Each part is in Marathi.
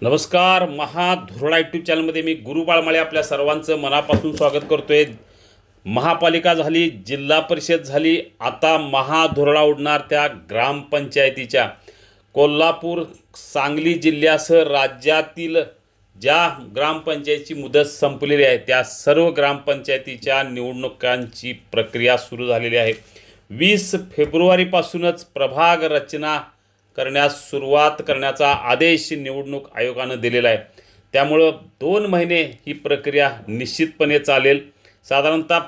नमस्कार. महाधुरळा यूट्यूब चॅनलमध्ये मी गुरु बाळमाळे आपल्या सर्वांचं मनापासून स्वागत करतोय. महापालिका झाली, जिल्हा परिषद झाली, आता महाधुरळा उडणार त्या ग्रामपंचायतीच्या. कोल्हापूर, सांगली जिल्ह्यासह राज्यातील ज्या ग्रामपंचायतीची मुदत संपलेली आहे त्या सर्व ग्रामपंचायतीच्या निवडणुकांची प्रक्रिया सुरू झालेली आहे. 20 फेब्रुवारीपासूनच प्रभाग रचना करण्यास सुरुवात करण्याचा आदेश निवडणूक आयोगानं दिलेला आहे. त्यामुळं 2 महिने ही प्रक्रिया निश्चितपणे चालेल. साधारणतः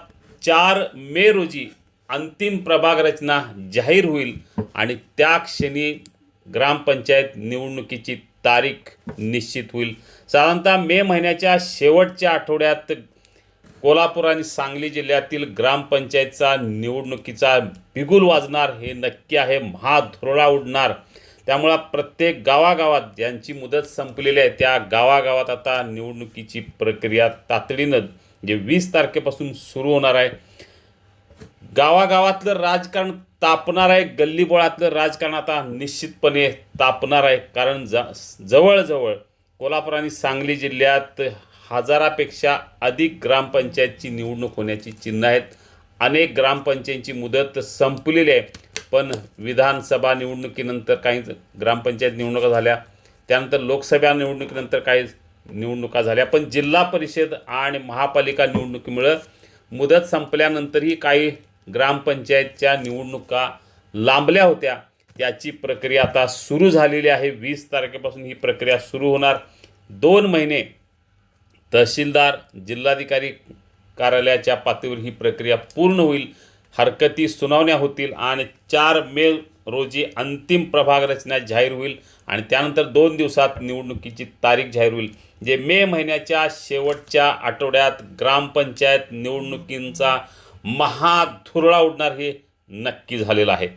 4 मे रोजी अंतिम प्रभाग रचना जाहीर होईल आणि त्या क्षणी ग्रामपंचायत निवडणुकीची तारीख निश्चित होईल. साधारणतः मे महिन्याच्या शेवटच्या आठवड्यात कोल्हापूर आणि सांगली जिल्ह्यातील ग्रामपंचायतचा निवडणुकीचा बिगुल वाजणार हे नक्की आहे. महाधुरळा उडणार. त्यामुळं प्रत्येक गावागावात ज्यांची मुदत संपलेली आहे त्या गावागावात आता निवडणुकीची प्रक्रिया तातडीनं 20 तारखेपासून सुरू होणार आहे. गावागावातलं राजकारण तापणार आहे. गल्लीबोळातलं राजकारण आता निश्चितपणे तापणार आहे. कारण जवळजवळ कोल्हापूर आणि सांगली जिल्ह्यात 1000पेक्षा अधिक ग्रामपंचायतची निवडणूक होण्याची चिन्ह आहेत. अनेक ग्रामपंचायतींची मुदत संपलेली आहे, पण विधानसभा निवडणुकीनंतर काही ग्रामपंचायत निवडणुका झाल्या, त्यानंतर लोकसभा निवडणुकीनंतर काही निवडणुका झाल्या, पण जिल्हा परिषद आणि महापालिका निवडणुकीमुळं मुदत संपल्यानंतरही काही ग्रामपंचायतच्या निवडणुका लांबल्या होत्या. त्याची प्रक्रिया आता सुरू झालेली आहे. 20 तारखेपासून ही प्रक्रिया सुरू होणार. 2 महिने तहसीलदार, जिल्हाधिकारी कार्यालयाच्या पातळीवर ही प्रक्रिया पूर्ण होईल. हरकती सुनावण्या होतील आणि 4 मे रोजी अंतिम प्रभाग रचना जाहीर होईल आणि त्यानंतर 2 दिवसात निवडणुकीची तारीख जाहीर होईल. जे मे महिन्याच्या शेवटच्या आठवड्यात ग्रामपंचायत निवडणुकींचा महाधुरळा उडणार हे नक्की झालेलं आहे.